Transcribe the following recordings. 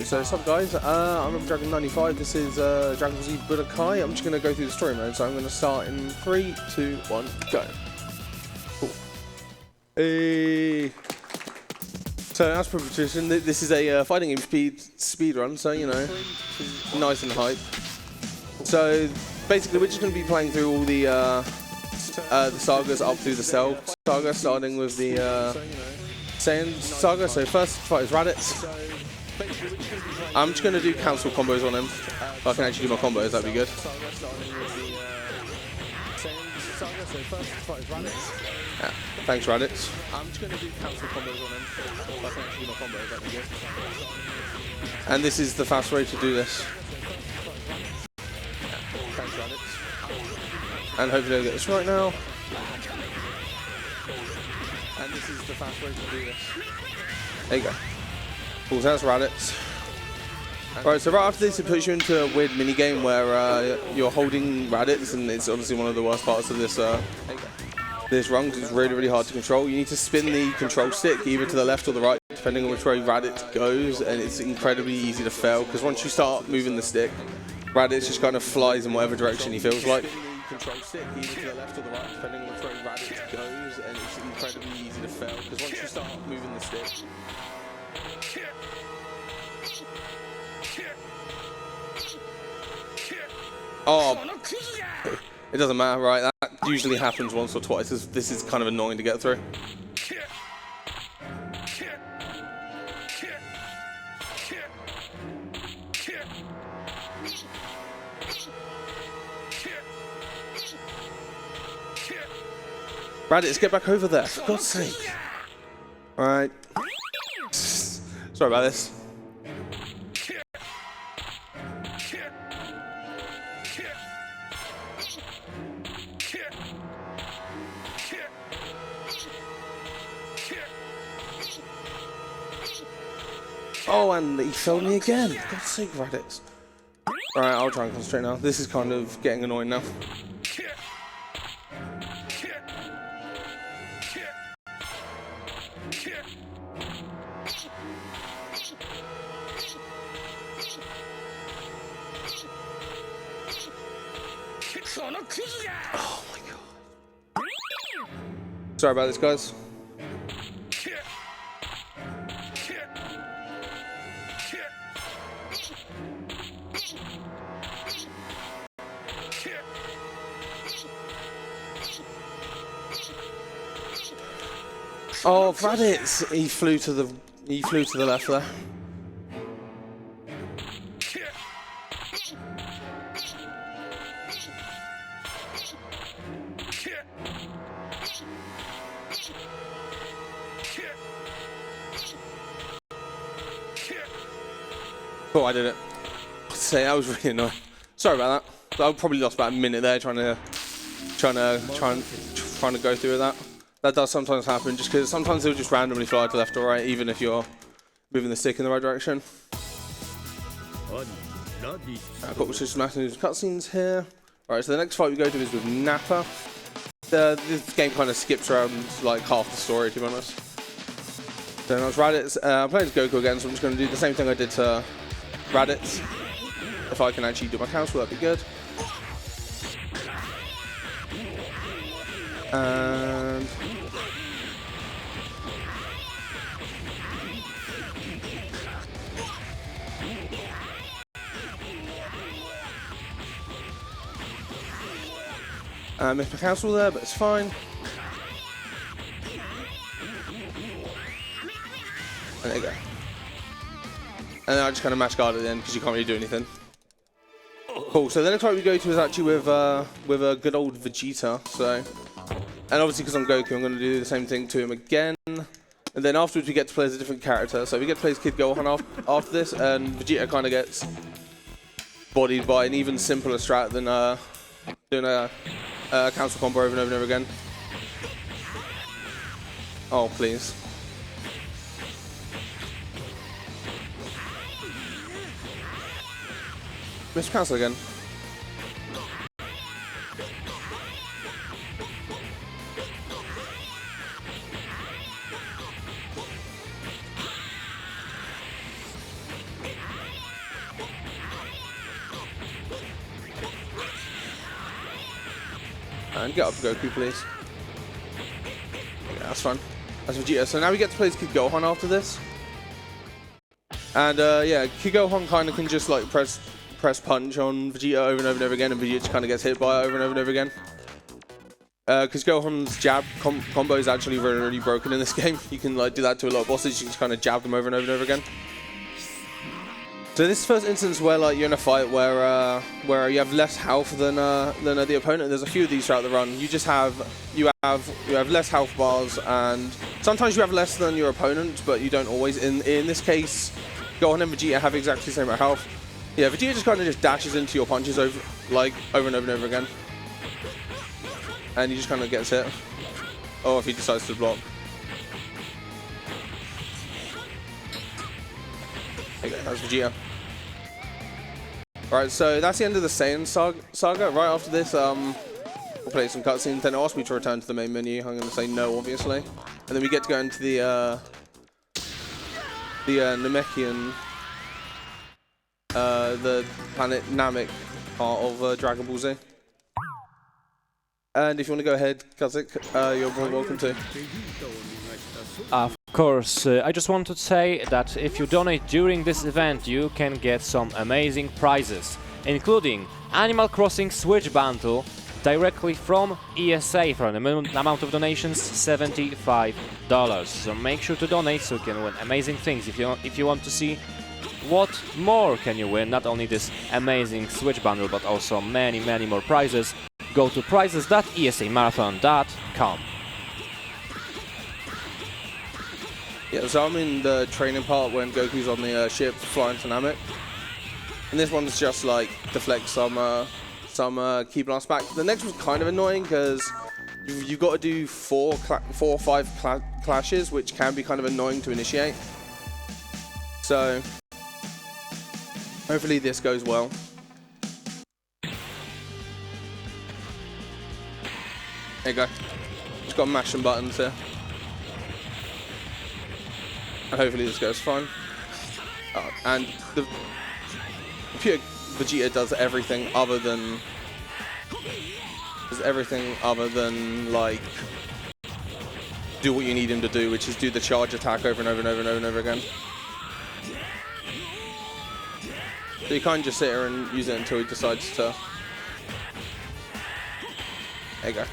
So what's up guys, I'm RebelDragon95, this is Dragon Ball Z Budokai. I'm just going to go through the story mode, so I'm going to start in 3, 2, 1, go. Cool. Hey. So as per tradition, this is a fighting game speed run, so you know, nice and hype. So basically we're just going to be playing through all the sagas up through the Cell saga, starting with the Saiyan saga. So first fight is Raditz. I'm just going to do cancel combos on him. If I can actually do my combos, that'd be good. Yeah, thanks Raditz. I'm just going to do cancel combos on him. If I can actually do my combos, that'd be good. And this is the fast way to do this. Yeah, thanks Raditz. And hopefully I'll get this right now. And this is the fast way to do this. There you go. Cool, so that's Raditz. Right, so right after this it puts you into a weird minigame where you're holding Raditz, and it's honestly one of the worst parts of this this run because it's really, really hard to control. You need to spin the control stick either to the left or the right, depending on which way Raditz goes, and it's incredibly easy to fail because once you start moving the stick, Raditz just kind of flies in whatever direction he feels like. Control stick either to the left or the right, depending on which way Raditz goes, and it's incredibly easy to fail because once you start moving the stick. Oh, it doesn't matter, right? That usually happens once or twice. This is kind of annoying to get through. Raditz, get back over there, for God's sake. Alright. Sorry about this. Oh, and he failed me again. For God's sake, Raditz. Alright, I'll try and concentrate now. This is kind of getting annoying now. Oh my god. Sorry about this, guys. Oh, Raditz! He flew to the left there. Oh, I did it. Say that was really annoying. Sorry about that. I probably lost about a minute there trying to go through that. That does sometimes happen, just because sometimes they'll just randomly fly to left or right, even if you're moving the stick in the right direction. I've got just massive cutscenes here. Alright, so the next fight we go to is with Nappa. This game kind of skips around like half the story, to be honest. Then I was Raditz. I'm playing as Goku again, so I'm just going to do the same thing I did to Raditz. If I can actually do my cancel, that'd be good. And missed my cancel there, but it's fine. And there you go. And then I just kind of mash guard at the end because you can't really do anything. Cool. So the next fight we go to is actually with a good old Vegeta. So, and obviously because I'm Goku, I'm going to do the same thing to him again. And then afterwards we get to play as a different character. So we get to play as Kid Gohan after this, and Vegeta kind of gets bodied by an even simpler strat than doing a cancel combo over and over and over again. Oh please. Missed cancel again. And get up Goku, please. Yeah, that's fun. That's Vegeta. So now we get to play as Kid Gohan after this. And yeah, Kid Gohan kind of can just like press punch on Vegeta over and over and over again, and Vegeta just kind of gets hit by it over and over and over again. Because Gohan's jab combo is actually really, really broken in this game. You can like do that to a lot of bosses. You can just kind of jab them over and over and over again. So this is the first instance where like you're in a fight where you have less health than the opponent. There's a few of these throughout the run. You just have less health bars, and sometimes you have less than your opponent, but you don't always. In this case, Gohan and Vegeta have exactly the same amount of health. Yeah, Vegeta just kind of just dashes into your punches over and over and over again, and he just kind of gets hit. Or if he decides to block. Okay, that's Vegeta. Alright, so that's the end of the Saiyan saga. Right after this, we'll play some cutscenes. Then ask me to return to the main menu. I'm going to say no, obviously. And then we get to go into the Namekian, the planet Namek part of Dragon Ball Z. And if you want to go ahead, Kazik, you're more welcome to. Of course, I just want to say that if you donate during this event, you can get some amazing prizes, including Animal Crossing Switch Bundle directly from ESA for an amount of donations $75. So make sure to donate so you can win amazing things. If you want to see what more can you win, not only this amazing Switch Bundle, but also many more prizes, go to prizes.esamarathon.com. Yeah, so I'm in the training part when Goku's on the ship flying to Namek. And this one's just like deflect some key blasts back. The next one's kind of annoying because you've got to do four or five clashes, which can be kind of annoying to initiate. So hopefully this goes well. There you go. Just got to mash some buttons here. And hopefully this goes fine. And the pure Vegeta does everything other than like do what you need him to do, which is do the charge attack over and over and over and over and over again. So you can't just sit here and use it until he decides to. There you go.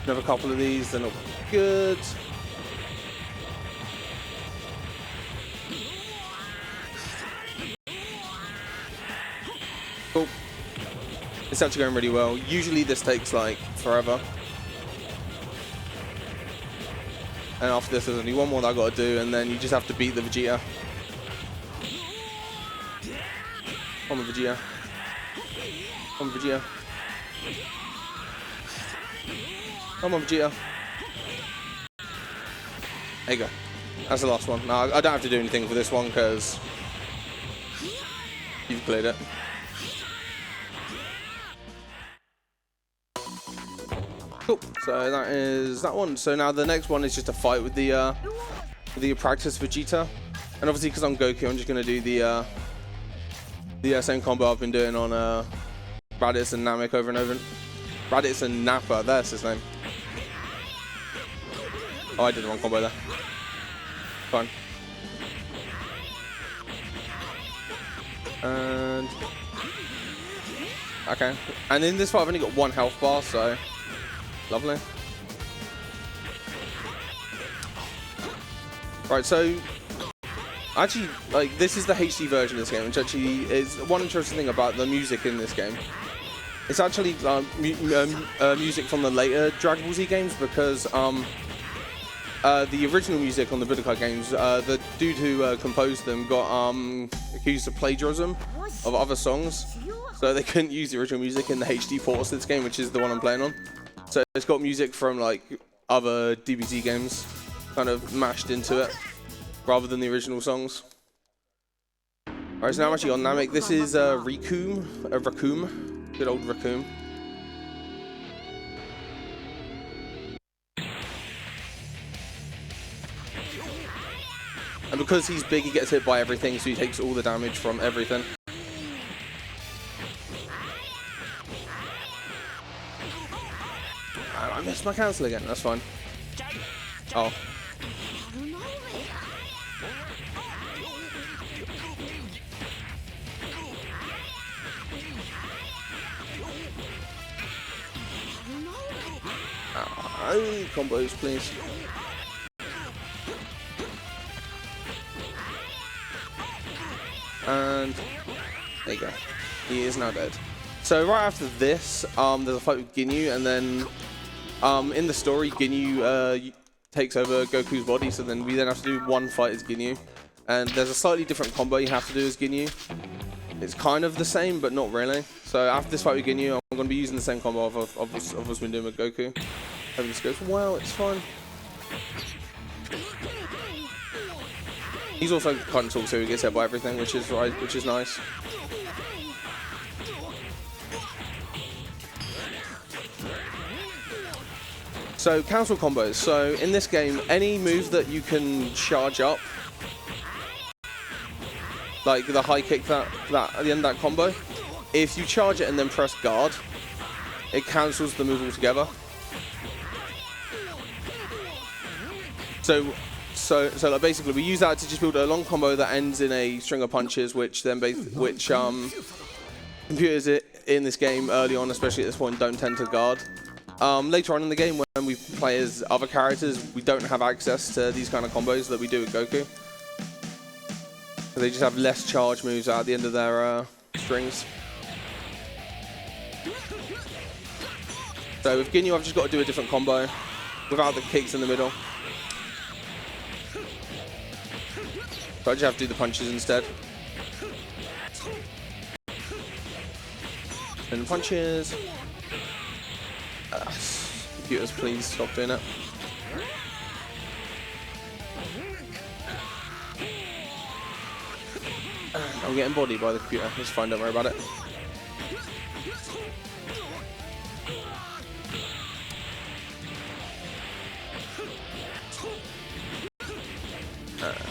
Another couple of these, they're not good. Cool. It's actually going really well. Usually this takes like forever. And after this there's only one more that I've got to do, and then you just have to beat the Vegeta. Come on, Vegeta. Come on, Vegeta. Come on, Vegeta. There you go. That's the last one. No, I don't have to do anything for this one because you've cleared it. Cool. So that is that one. So now the next one is just a fight with the practice Vegeta, and obviously because I'm Goku, I'm just gonna do the same combo I've been doing on Raditz and Namek over and over. Raditz and Nappa. That's his name. Oh, I did the wrong combo there. Fine. And okay. And in this fight, I've only got one health bar, so lovely. Right, so actually, like, this is the HD version of this game, which actually is one interesting thing about the music in this game. It's actually music from the later Dragon Ball Z games, because the original music on the Budokai games, the dude who composed them got accused of plagiarism of other songs, so they couldn't use the original music in the HD ports of this game, which is the one I'm playing on. So it's got music from like other DBZ games kind of mashed into it, rather than the original songs. Alright, so now I'm actually on Namek. This is Raccoon, good old Raccoon. And because he's big, he gets hit by everything, so he takes all the damage from everything. my cancel again. That's fine. Oh. Combos, please. And there you go. He is now dead. So right after this, there's a fight with Ginyu, and then in the story, Ginyu takes over Goku's body. So then we have to do one fight as Ginyu, and there's a slightly different combo you have to do as Ginyu. It's kind of the same, but not really. So after this fight with Ginyu, I'm going to be using the same combo of what's been doing with Goku. Hope this goes well. It's fine. He's also kind of tall, so he gets hit by everything, which is nice. So cancel combos. So in this game, any move that you can charge up, like the high kick that at the end of that combo, if you charge it and then press guard, it cancels the move altogether. So like basically we use that to just build a long combo that ends in a string of punches, which computers in this game early on, especially at this point, don't tend to guard. Later on in the game, when we play as other characters, we don't have access to these kind of combos that we do with Goku. So they just have less charge moves at the end of their strings. So with Ginyu, I've just got to do a different combo without the kicks in the middle. So I just have to do the punches instead. And the punches. Computers, please stop doing it. I'm getting bodied by the computer. It's fine, don't worry about it.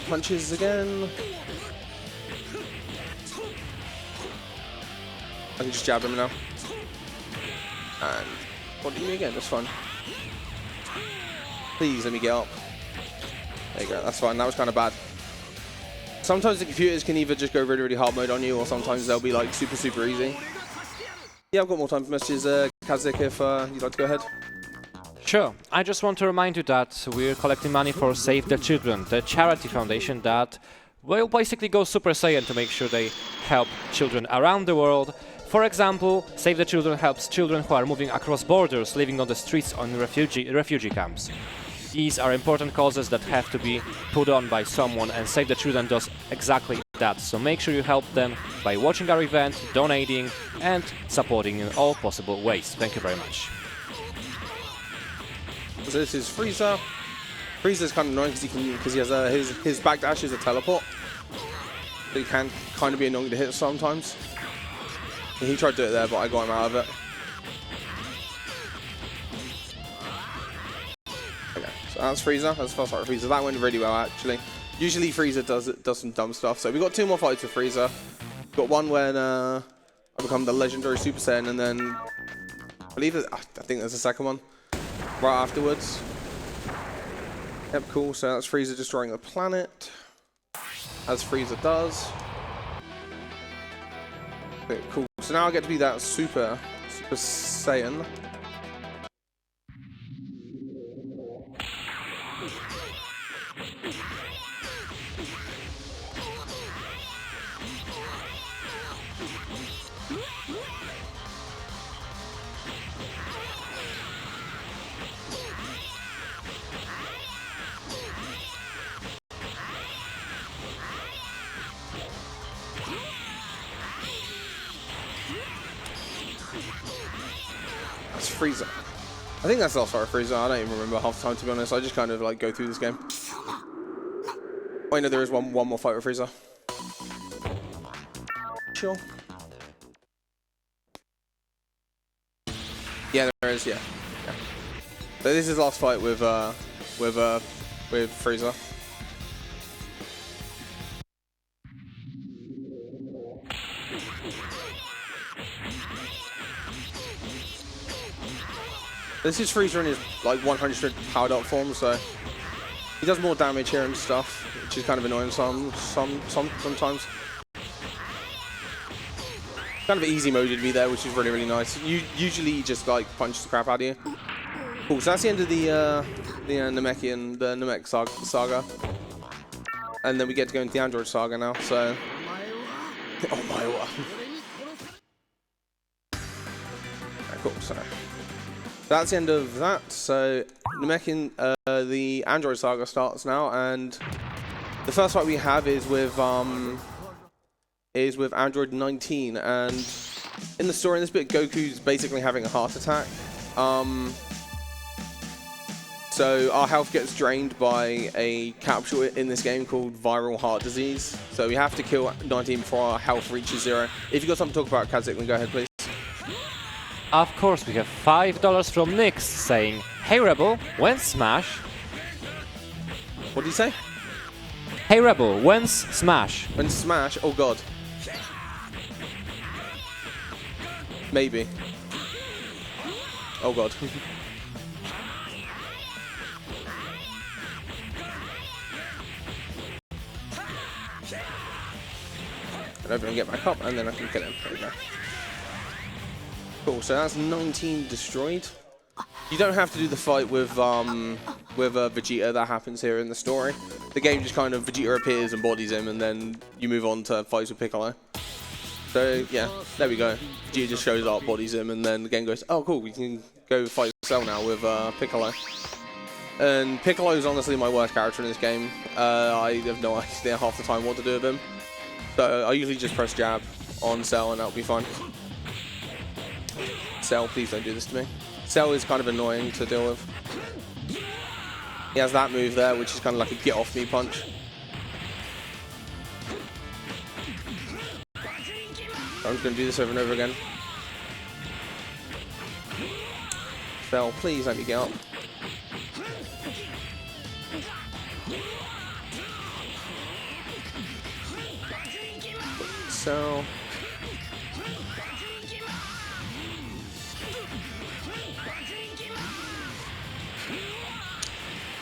Punches again. I can just jab him now. And body me again, that's fine. Please let me get up. There you go, that's fine. That was kind of bad. Sometimes the computers can either just go really, really hard mode on you, or sometimes they'll be like super, super easy. Yeah, I've got more time for messages, Kazik, if you'd like to go ahead. Sure. I just want to remind you that we're collecting money for Save the Children, the charity foundation that will basically go Super Saiyan to make sure they help children around the world. For example, Save the Children helps children who are moving across borders, living on the streets on refugee camps. These are important causes that have to be put on by someone, and Save the Children does exactly that. So make sure you help them by watching our event, donating, and supporting in all possible ways. Thank you very much. So this is Frieza. Frieza's kind of annoying because he has his backdash is a teleport. So he can kind of be annoying to hit sometimes. And he tried to do it there, but I got him out of it. Okay, so that's Frieza. That's the first fight with Frieza. That went really well, actually. Usually Frieza does some dumb stuff. So we got 2 more fights with Frieza. Got one when I become the legendary Super Saiyan, and then I think there's a second one right afterwards. Yep, cool. So that's Frieza destroying the planet, as Frieza does. Okay, cool. So now I get to be that Super Saiyan. Frieza. I think that's the last fight with Frieza. I don't even remember half the time, to be honest. I just kind of like go through this game. Wait, no, there is one more fight with Frieza. Sure. Yeah, there is. Yeah. So this is the last fight with Frieza. This is Frieza in his like 100 powered up form, so he does more damage here and stuff, which is kind of annoying sometimes. Kind of easy moded me there, which is really nice. Usually he just like punches the crap out of you. Cool. So that's the end of the Namek saga, and then we get to go into the Android saga now. So, oh my word. Right, cool. So that's the end of that. So Namek the Android saga starts now, and the first fight we have is with Android 19, and in the story in this bit, Goku's basically having a heart attack. So our health gets drained by a capsule in this game called viral heart disease. So we have to kill 19 before our health reaches 0. If you've got something to talk about, Kazik, then go ahead, please. Of course, we have $5 from Nyx saying, "Hey Rebel, when's Smash?" What did you say? Hey Rebel, when's Smash? When Smash? Oh god. Maybe. Oh god. And over and get back up, and then I can kill him. There we go. Cool. So that's 19 destroyed. You don't have to do the fight with Vegeta that happens here in the story. The game just kind of Vegeta appears and bodies him, and then you move on to fights with Piccolo. So yeah, there we go. Vegeta just shows up, bodies him, and then the game goes, oh cool, we can go fight Cell now with Piccolo. And Piccolo is honestly my worst character in this game. I have no idea half the time what to do with him. So I usually just press jab on Cell and that'll be fine. Cell, please don't do this to me. Cell is kind of annoying to deal with. He has that move there, which is kind of like a get off me punch. I'm just going to do this over and over again. Cell, please let me get up. So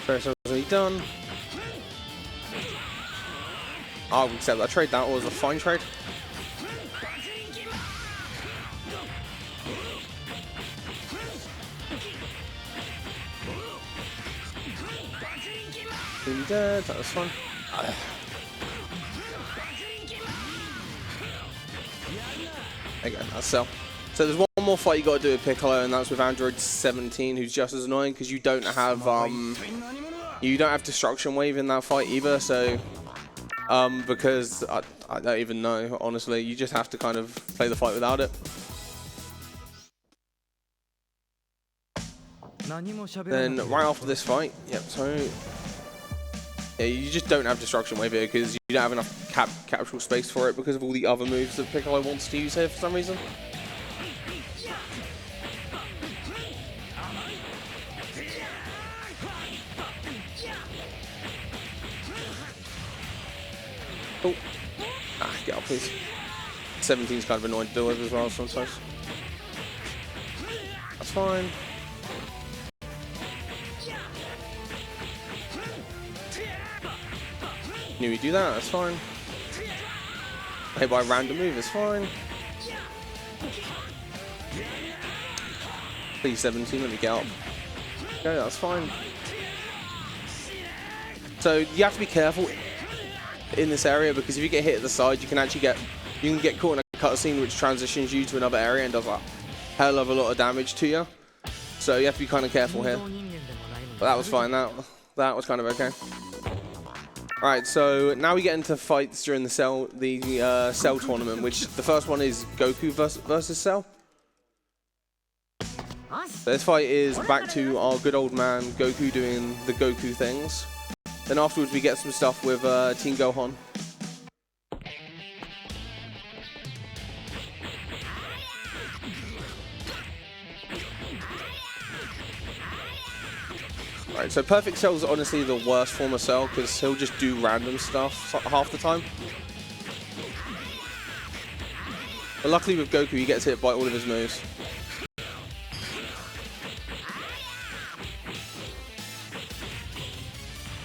first one's already done. I'll accept that trade. That was a fine trade. Really dead. That was fun. Again, that's Cell. So there's one more fight you got to do with Piccolo, and that's with Android 17, who's just as annoying because you don't have destruction wave in that fight either. So because I don't even know, honestly, you just have to kind of play the fight without it. Then right after this fight, yep. So yeah, you just don't have destruction wave here because you don't have enough capsule space for it because of all the other moves that Piccolo wants to use here for some reason. Oh, get up please. 17's kind of annoying to deal with as well sometimes. That's fine. Knew we'd do that, that's fine. Hit by a random move, it's fine. Please 17, let me get up. Okay, that's fine. So you have to be careful in this area because if you get hit at the side, you can actually get caught in a cutscene which transitions you to another area and does a hell of a lot of damage to you. So you have to be kind of careful here. But that was fine. That was kind of okay. Alright, so now we get into fights during the Cell tournament, which the first one is Goku versus Cell. So this fight is back to our good old man Goku doing the Goku things. Then afterwards we get some stuff with Team Gohan. Right, so Perfect Cell's honestly the worst form of Cell because he'll just do random stuff half the time. But luckily with Goku he gets hit by all of his moves.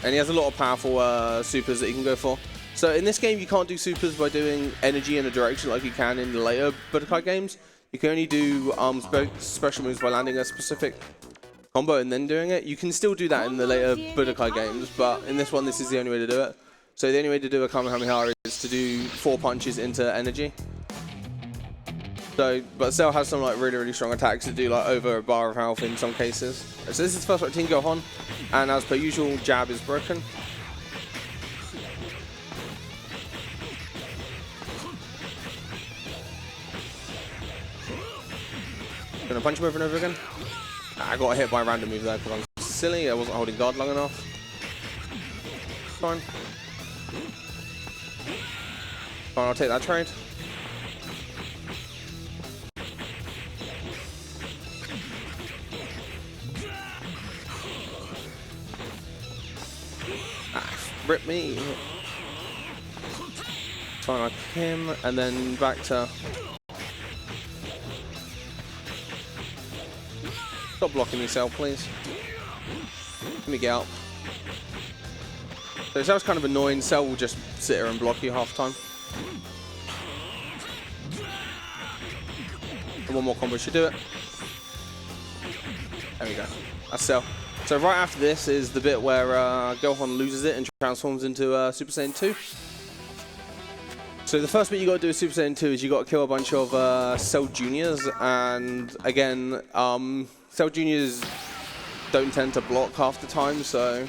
And he has a lot of powerful supers that he can go for. So in this game, you can't do supers by doing energy in a direction like you can in the later Budokai games. You can only do special moves by landing a specific combo and then doing it. You can still do that in the later Budokai games, but in this one, this is the only way to do it. So the only way to do a Kamehameha is to do 4 punches into energy. So, but Cell has some like really strong attacks that do like over a bar of health in some cases. So this is first fight Team Gohan, and as per usual, jab is broken. Gonna punch him over and over again. I got hit by a random move there because I'm silly. I wasn't holding guard long enough. Fine. Fine, I'll take that trade. Rip me. Fine, I kick him, and then back to. Stop blocking me, Cell, please. Let me get out. So Cell's kind of annoying. Cell will just sit here and block you half time. And one more combo should do it. There we go. That's Cell. So right after this is the bit where Gohan loses it and transforms into Super Saiyan 2. So the first bit you got to do with Super Saiyan 2 is you got to kill a bunch of Cell Juniors, and again, Cell Juniors don't tend to block half the time, so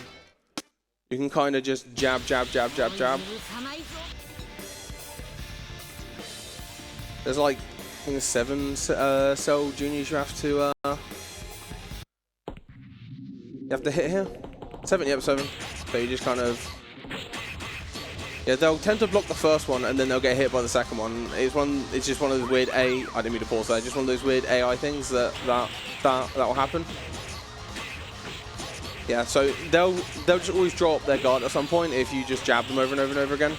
you can kind of just jab. There's like I think 7 Cell Juniors you have to hit here. 7, yep, 7. So you just kind of... Yeah, they'll tend to block the first one and then they'll get hit by the second one. It's just one of those weird I didn't mean to pause there, just one of those weird AI things that will happen. Yeah, so they'll just always drop their guard at some point if you just jab them over and over and over again.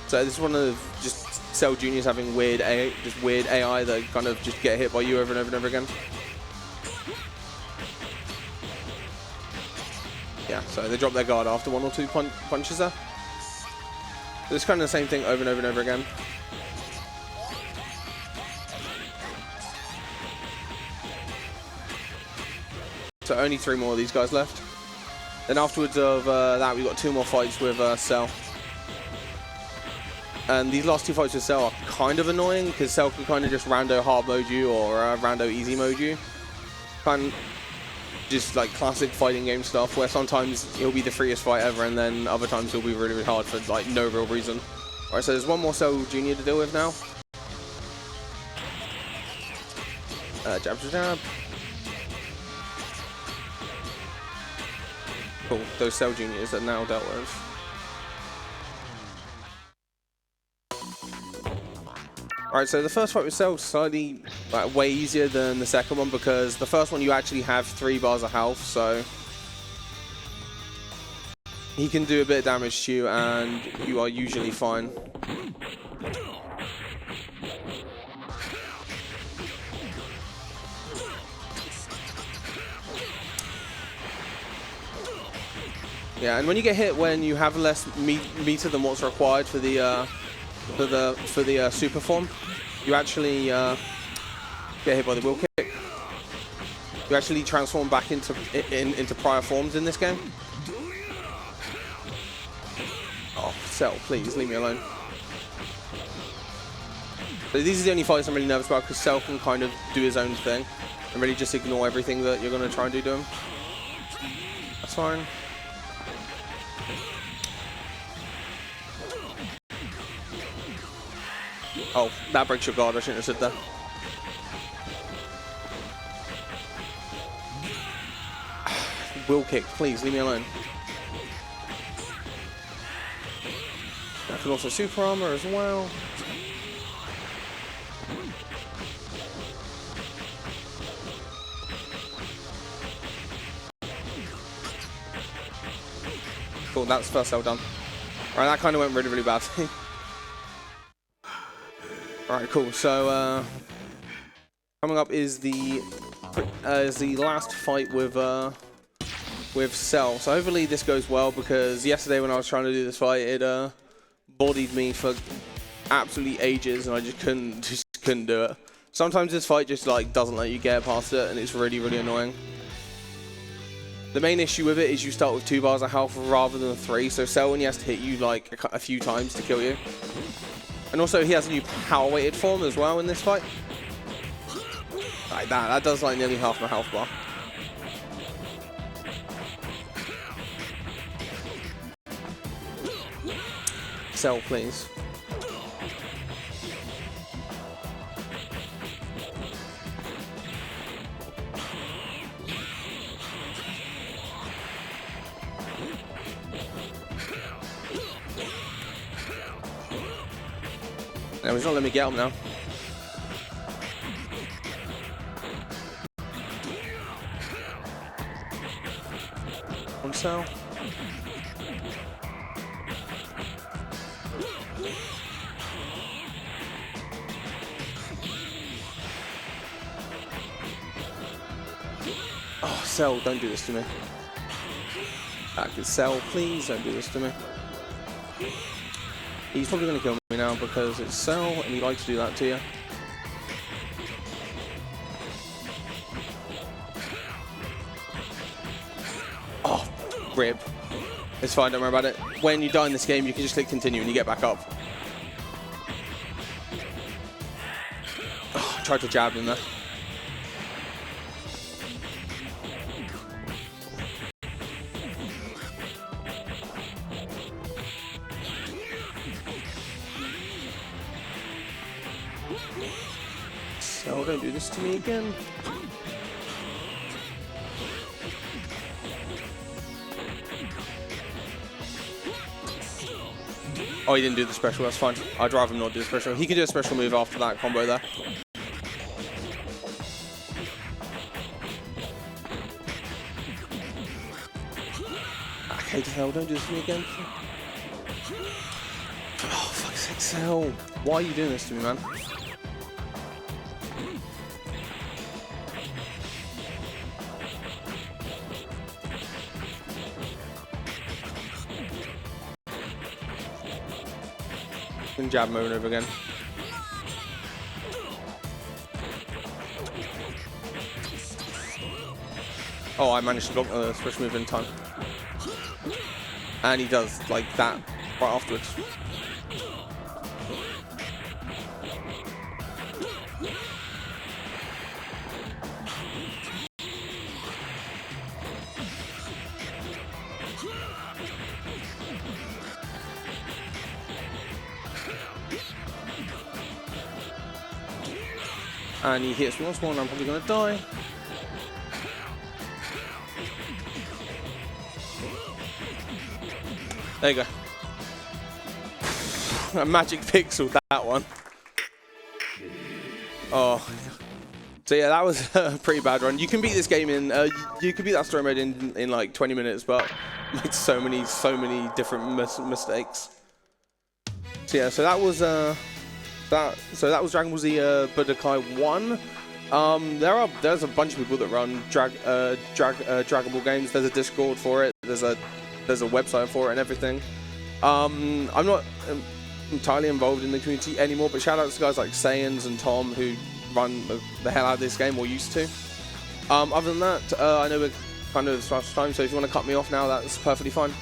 So this is one of just Cell Juniors having weird AI that kind of just get hit by you over and over and over again. Yeah, so they drop their guard after 1 or 2 punches there. So it's kind of the same thing over and over and over again. So only 3 more of these guys left. Then afterwards of that, we've got 2 more fights with Cell. And these last 2 fights with Cell are kind of annoying because Cell can kind of just rando hard mode you or rando easy mode you. Just like classic fighting game stuff where sometimes he'll be the freest fight ever and then other times he'll be really hard for like no real reason. Alright, so there's 1 more Cell Junior to deal with now. Jab. Cool, those Cell Juniors are now dealt with. Alright, so the first fight with Cell is slightly way easier than the second one because the first one you actually have 3 bars of health, so he can do a bit of damage to you and you are usually fine. Yeah, and when you get hit when you have less meter than what's required for the super form, you actually get hit by the wheel kick. You actually transform back into prior forms in this game. Oh, Cell, please leave me alone. So these are the only fights I'm really nervous about because Cell can kind of do his own thing and really just ignore everything that you're going to try and do to him. That's fine. Oh, that breaks your guard. I shouldn't have said that. Wheel kick, please leave me alone. I can also super armor as well. Cool, that's first Cell done. Right, that kind of went really badly. Alright, cool. So coming up is the last fight with with Cell. So hopefully this goes well, because yesterday when I was trying to do this fight, it bodied me for absolutely ages, and I just couldn't do it. Sometimes this fight just like doesn't let you get past it, and it's really, really annoying. The main issue with it is you start with 2 bars of health rather than 3, so Cell only has to hit you like a few times to kill you. And also he has a new power weighted form as well in this fight. Like that does like nearly half my health bar. Cell, please. No, he's not letting me get him now. One Cell. Oh, Cell, don't do this to me. Back to Cell, please don't do this to me. He's probably going to kill me now because it's Cell and he likes to do that to you. Oh, rib. It's fine, don't worry about it. When you die in this game, you can just click continue and you get back up. Oh, I tried to jab him there. So don't do this to me again. Oh, he didn't do the special, that's fine. I'd rather him not do the special. He can do a special move after that combo there. Okay, hell, don't do this to me again. Oh, fuck's sake, Cell. Why are you doing this to me, man? And jab him over and over again. Oh, I managed to block the special move in time. And he does like that right afterwards. And he hits me once more and I'm probably going to die. There you go. A magic pixel, that one. Oh. So yeah, that was a pretty bad run. You can beat this game in, you can beat that story mode in like 20 minutes, but made so many different mistakes. So yeah, so that was, that was Dragon Ball Z Budokai 1. There's a bunch of people that run Dragon Ball games. There's a Discord for it. There's a website for it and everything. I'm not entirely involved in the community anymore, but shout out to guys like Saiyans and Tom who run the hell out of this game, or used to. Other than that, I know we're kind of at time, so if you want to cut me off now, that's perfectly fine.